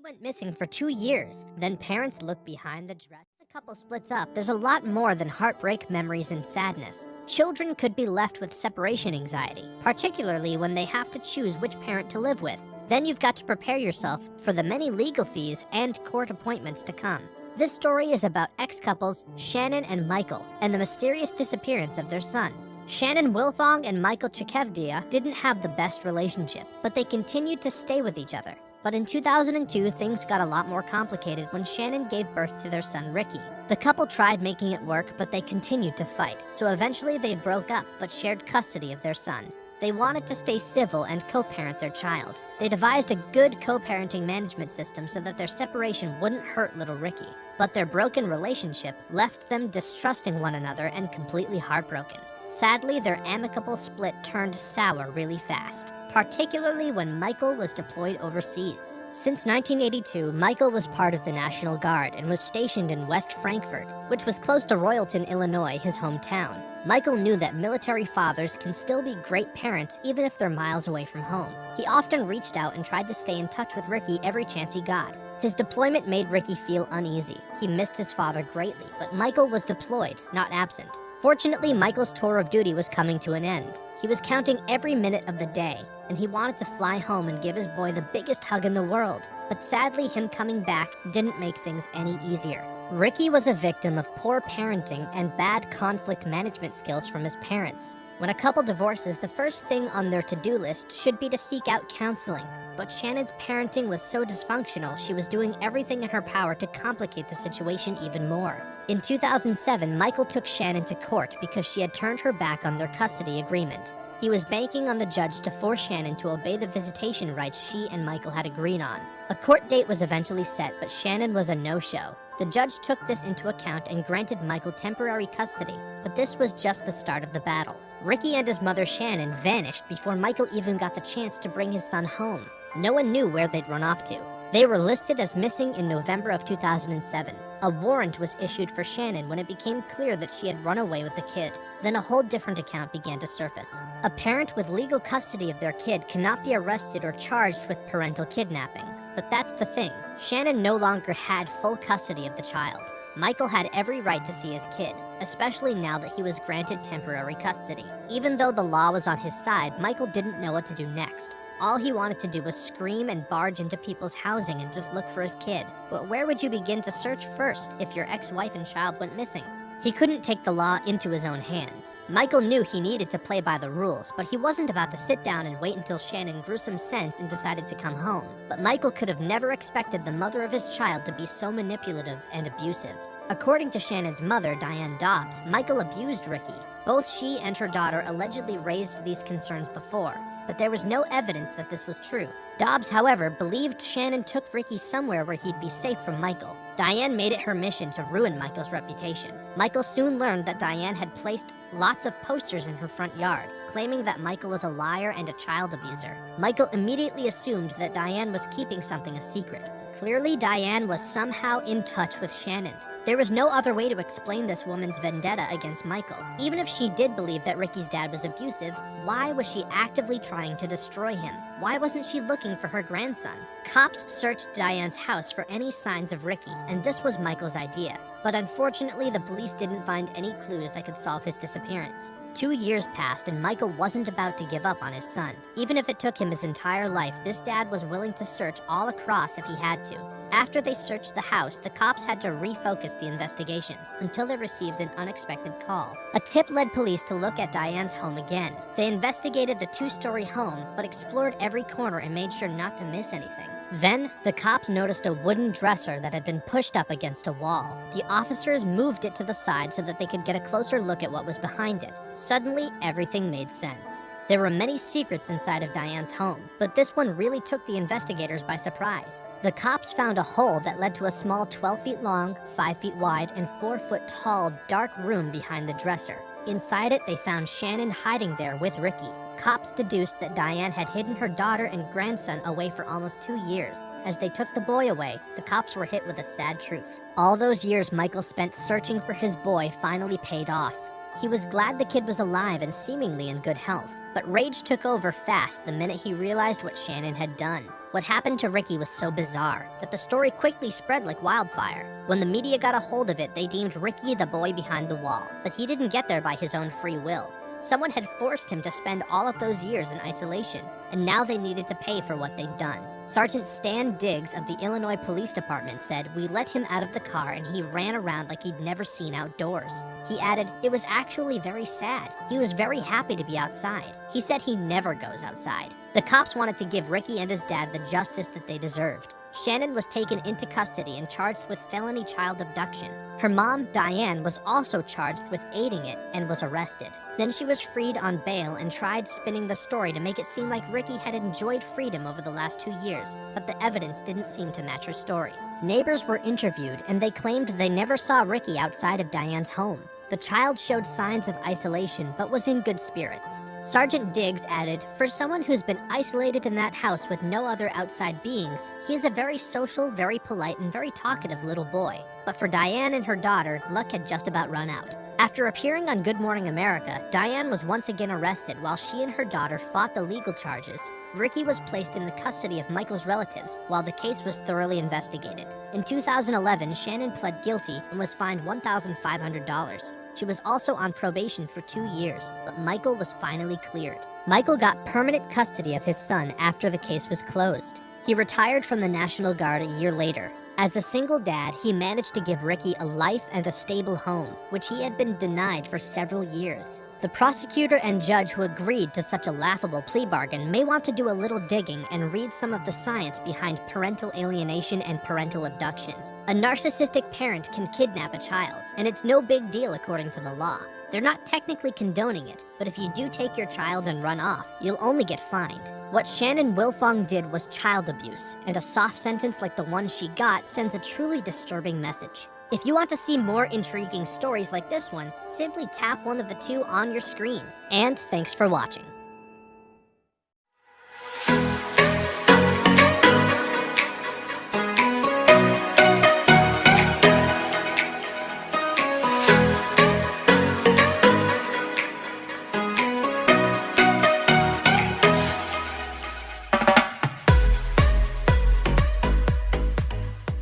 went missing for 2 years. Then parents look behind the dress. The couple splits up. There's a lot more than heartbreak, memories, and sadness. Children could be left with separation anxiety, particularly when they have to choose which parent to live with. Then you've got to prepare yourself for the many legal fees and court appointments to come. This story is about ex-couples Shannon and Michael and the mysterious disappearance of their son. Shannon Wilfong and Michael Chikevdia didn't have the best relationship, but they continued to stay with each other. But in 2002, things got a lot more complicated when Shannon gave birth to their son Ricky. The couple tried making it work, but they continued to fight, so eventually they broke up but shared custody of their son. They wanted to stay civil and co-parent their child. They devised a good co-parenting management system so that their separation wouldn't hurt little Ricky. But their broken relationship left them distrusting one another and completely heartbroken. Sadly, their amicable split turned sour really fast, particularly when Michael was deployed overseas. Since 1982, Michael was part of the National Guard and was stationed in West Frankfort, which was close to Royalton, Illinois, his hometown. Michael knew that military fathers can still be great parents even if they're miles away from home. He often reached out and tried to stay in touch with Ricky every chance he got. His deployment made Ricky feel uneasy. He missed his father greatly, but Michael was deployed, not absent. Fortunately, Michael's tour of duty was coming to an end. He was counting every minute of the day, and he wanted to fly home and give his boy the biggest hug in the world. But sadly, him coming back didn't make things any easier. Ricky was a victim of poor parenting and bad conflict management skills from his parents. When a couple divorces, the first thing on their to-do list should be to seek out counseling. But Shannon's parenting was so dysfunctional, she was doing everything in her power to complicate the situation even more. In 2007, Michael took Shannon to court because she had turned her back on their custody agreement. He was banking on the judge to force Shannon to obey the visitation rights she and Michael had agreed on. A court date was eventually set, but Shannon was a no-show. The judge took this into account and granted Michael temporary custody, but this was just the start of the battle. Ricky and his mother Shannon vanished before Michael even got the chance to bring his son home. No one knew where they'd run off to. They were listed as missing in November of 2007. A warrant was issued for Shannon when it became clear that she had run away with the kid. Then a whole different account began to surface. A parent with legal custody of their kid cannot be arrested or charged with parental kidnapping. But that's the thing. Shannon no longer had full custody of the child. Michael had every right to see his kid, especially now that he was granted temporary custody. Even though the law was on his side, Michael didn't know what to do next. All he wanted to do was scream and barge into people's housing and just look for his kid. But where would you begin to search first if your ex-wife and child went missing? He couldn't take the law into his own hands. Michael knew he needed to play by the rules, but he wasn't about to sit down and wait until Shannon grew some sense and decided to come home. But Michael could have never expected the mother of his child to be so manipulative and abusive. According to Shannon's mother, Diane Dobbs, Michael abused Ricky. Both she and her daughter allegedly raised these concerns before, but there was no evidence that this was true. Dobbs, however, believed Shannon took Ricky somewhere where he'd be safe from Michael. Diane made it her mission to ruin Michael's reputation. Michael soon learned that Diane had placed lots of posters in her front yard, claiming that Michael was a liar and a child abuser. Michael immediately assumed that Diane was keeping something a secret. Clearly, Diane was somehow in touch with Shannon. There was no other way to explain this woman's vendetta against Michael. Even if she did believe that Ricky's dad was abusive, why was she actively trying to destroy him? Why wasn't she looking for her grandson? Cops searched Diane's house for any signs of Ricky, and this was Michael's idea. But unfortunately, the police didn't find any clues that could solve his disappearance. 2 years passed and Michael wasn't about to give up on his son. Even if it took him his entire life, this dad was willing to search all across if he had to. After they searched the house, the cops had to refocus the investigation until they received an unexpected call. A tip led police to look at Diane's home again. They investigated the 2-story home, but explored every corner and made sure not to miss anything. Then, the cops noticed a wooden dresser that had been pushed up against a wall. The officers moved it to the side so that they could get a closer look at what was behind it. Suddenly, everything made sense. There were many secrets inside of Diane's home, but this one really took the investigators by surprise. The cops found a hole that led to a small 12 feet long, 5 feet wide, and 4 foot tall dark room behind the dresser. Inside it, they found Shannon hiding there with Ricky. Cops deduced that Diane had hidden her daughter and grandson away for almost 2 years. As they took the boy away, the cops were hit with a sad truth. All those years Michael spent searching for his boy finally paid off. He was glad the kid was alive and seemingly in good health, but rage took over fast the minute he realized what Shannon had done. What happened to Ricky was so bizarre that the story quickly spread like wildfire. When the media got a hold of it, they deemed Ricky the boy behind the wall, but he didn't get there by his own free will. Someone had forced him to spend all of those years in isolation, and now they needed to pay for what they'd done. Sergeant Stan Diggs of the Illinois Police Department said, "We let him out of the car and he ran around like he'd never seen outdoors." He added, "It was actually very sad. He was very happy to be outside. He said he never goes outside." The cops wanted to give Ricky and his dad the justice that they deserved. Shannon was taken into custody and charged with felony child abduction. Her mom, Diane, was also charged with aiding it and was arrested. Then she was freed on bail and tried spinning the story to make it seem like Ricky had enjoyed freedom over the last 2 years, but the evidence didn't seem to match her story. Neighbors were interviewed and they claimed they never saw Ricky outside of Diane's home. The child showed signs of isolation but was in good spirits. Sergeant Diggs added, "For someone who's been isolated in that house with no other outside beings, he is a very social, very polite, and very talkative little boy." But for Diane and her daughter, luck had just about run out. After appearing on Good Morning America, Diane was once again arrested while she and her daughter fought the legal charges. Ricky was placed in the custody of Michael's relatives while the case was thoroughly investigated. In 2011, Shannon pled guilty and was fined $1,500. She was also on probation for 2 years, but Michael was finally cleared. Michael got permanent custody of his son after the case was closed. He retired from the National Guard a year later. As a single dad, he managed to give Ricky a life and a stable home, which he had been denied for several years. The prosecutor and judge who agreed to such a laughable plea bargain may want to do a little digging and read some of the science behind parental alienation and parental abduction. A narcissistic parent can kidnap a child, and it's no big deal according to the law. They're not technically condoning it, but if you do take your child and run off, you'll only get fined. What Shannon Wilfong did was child abuse, and a soft sentence like the one she got sends a truly disturbing message. If you want to see more intriguing stories like this one, simply tap one of the 2 on your screen. And thanks for watching.